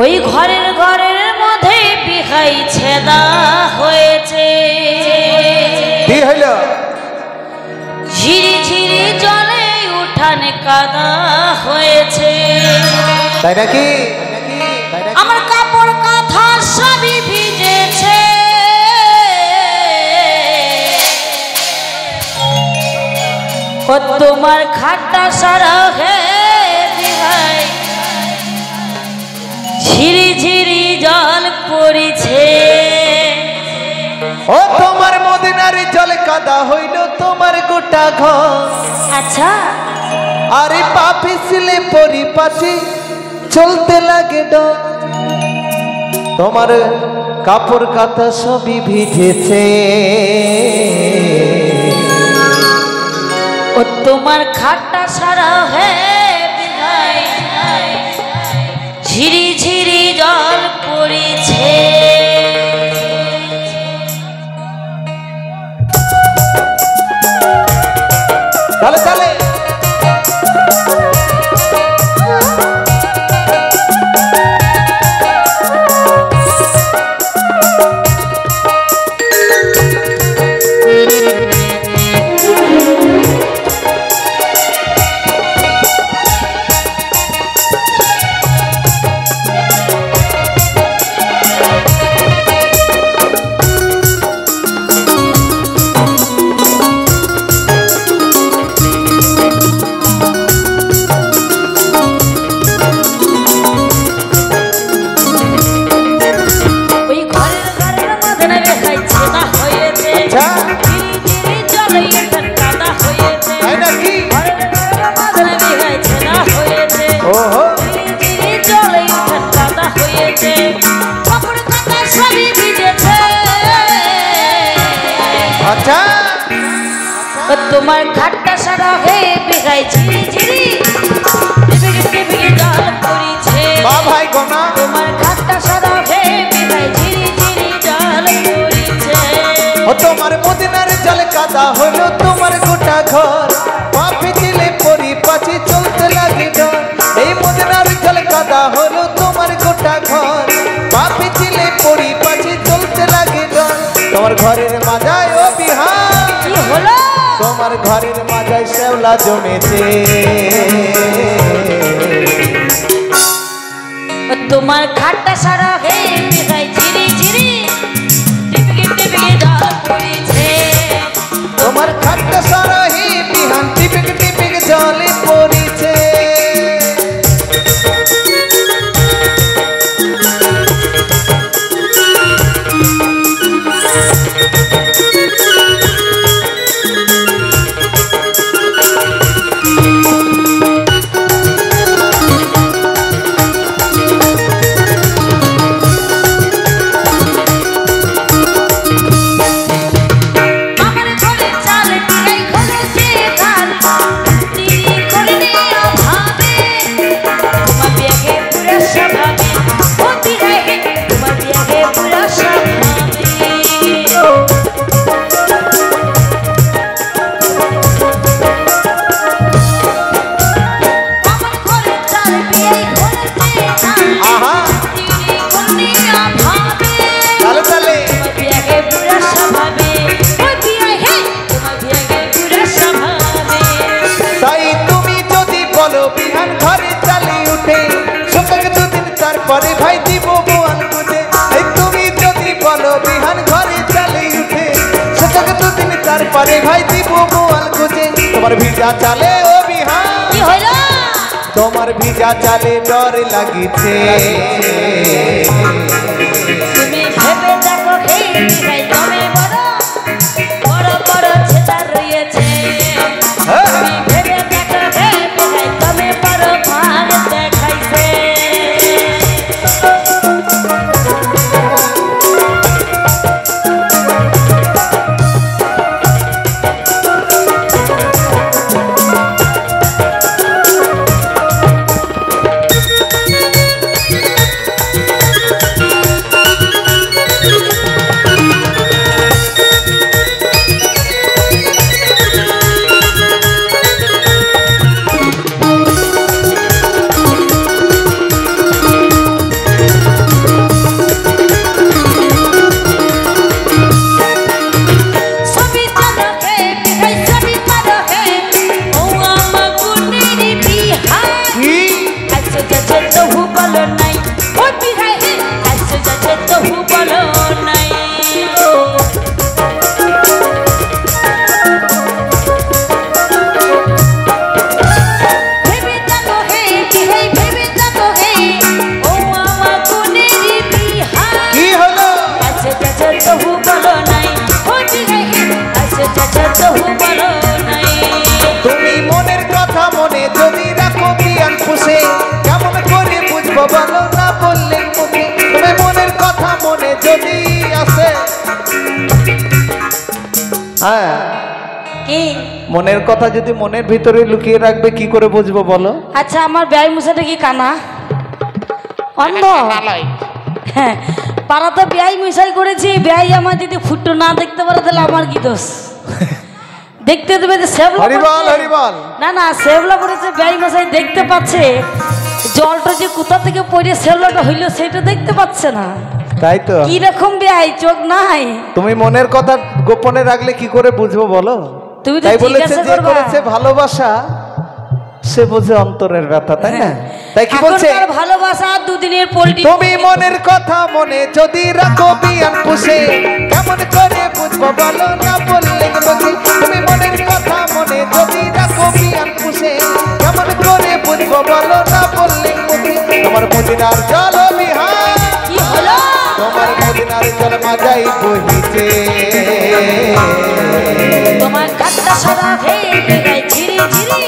ওই ঘরের মধ্যে বিহাই ছেদা হয়েছে। কি হইল? ঝিরি ঝিরি জলে উঠানে কাদা হয়েছে। তাই নাকি? আমার কাপড় কাঁথা সবই ভিজেছে। ও তোমার খাটটা সারা হে বিহাই ঝিরি ঝিরি জল পড়িছে। ও তোমার মদিনার জল কাদা হইল তোমার গোটা ঘর। আচ্ছা, আরে পা পিছলে পরিপাটি চলতে লাগে ডর। তোমার কাপড় কাঁথা সবই ভিজেছে। ও তোমার খাটটা সারা হে বিহাই ঝিরি ঝিরি জল পড়িছে। তাহলে তাহলে তোমার খাটটা সারা হয়ে বিহাই ঝিরি ঝিরি টিপিকে জল পড়িছে। ভাই গোনা তোমার খাটটা সারা হয়ে বিহাই ঝিরি ঝিরি জল পড়িছে। ও তোমার মদিনার জল কাদা হলো তোমার গোটা ঘর। পা পিছলে পরিপাটি চলতে লাগে ডর। এই মদিনার জল কাদা হলো তোমার গোটা ঘর। পা পিছলে পরিপাটি চলতে লাগে ডর। তোমার ঘরের মাজায় ও বিহার কি হলো? তোমার ঘরের মাজায় শ্যাওলা জমেছে। তোমার খাটটা সারা হে বিহাই ঝিরি ঝিরি টিপিকে জল পড়িছে। তোমার খাটটা সারা হে বিহান টিপিকে জলে পড়িছে। পরে ভাই দিব বোয়াল বুঝে। তুমি যদি বলো বিহান ঘরে চালে উঠে সেটাকে দুদিন তারপরে ভাই দিব বোয়াল বুঝে। তোমার ভিজা চালে ও বিহান কি হইল? তোমার ভিজা চালে ডর লাগিছে। তুমি ভেবে দেখো হে বিহাই তুমি বড় বড় বড় ছেদা রয়েছে। তুমি ভেবে দেখো হে বিহাই তুমি বড় ভাগ দেখাইছে। মনের কথা যদি মনের ভিতরে লুকিয়ে রাখবে কি করে বুঝবো বলো? আচ্ছা আমার ব্যয় মুসাটা কি কানা অন্ধ? হ্যাঁ পাড়াতে ব্যয় মিশাই করেছি, ব্যয় আমার যদি ফুটো না দেখতে পারে তাহলে আমার কি দোষ? দেখতে দেবে যে সেবলা হরিবল হরিবল। না না সেবলা করেছে ব্যয় মশাই দেখতে পাচ্ছে, জলটা যে কোথা থেকে পড়ে সেবলাটা হইলো সেটা দেখতে পাচ্ছে না। তাই তো, কি রকম ব্যয় চোখ নাই। তুমি মনের কথা গোপনে রাখলে কি করে বুঝবো বলো? তুমি তো তাই বলেছে জিজ্ঞাসা যে করবা। করেছে ভালোবাসা সে বোঝে অন্তরের ব্যথা, তাই না? তাই কি বলছে? এখনকার ভালোবাসা দুদিনের পোল্ট্রি। তুমি মনের কথা মনে যদি রাখো বিয়ান পুষে, কেমন করে বুঝবো বলো না বললে বুঝি? তুমি মনের কথা মনে যদি রাখো বিয়ান পুষে, কেমন করে বুঝবো বলো না বললে বুঝি? তোমার মদিনার জল বিহার, কি হলো? তোমার মদিনার জল মাজাই বহিছে, তোমার কাটটা সাদা ভেঙে গায় ঝিরি ঝিরি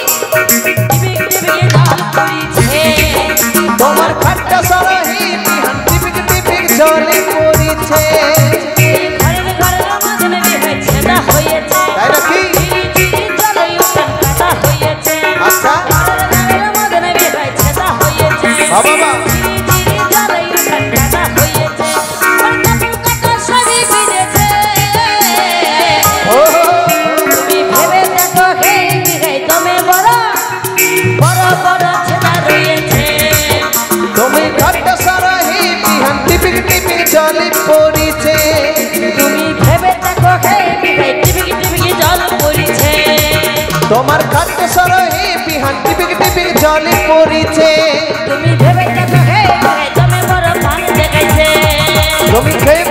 টিবিক টিবিক জাল করিছে। তোমার খাট্টা সরাহি বিহান টিপিক টিপিক জলে পড়িছে। ঘরের ঘরের মাঝে হয়েছে না হয়েছে, তাই নাকি? ঝিরি ঝিরি জলে উঠান কাটা হয়েছে। আচ্ছা ঘরের ঘরের মাঝে হয়েছে না হয়েছে, বাবা বা ঝিরি ঝিরি জলে উঠান কাটা হয়েছে। কাপড় কাটা শাড়ি ভিজেছে, ও তুমি ভেবে দেখো হে বিঘাই দমে বড় বড় বড় ছেদা রয়েছে। তুমি খাট্টা সরাহি বিহান টিপিক টিপিক জলে পড়িছে। তুমি ভেবে দেখো হে বিঘাই টিবিকি টিবিকি জল পড়িছে। তোমার খাট্টা সরাহি বিহান টিপিক টিপিক জলে পড়িছে। তুমি ভেবে দেখো হে বিঘাই দমে বড় পান দেখাইছে। তুমি খেয়ে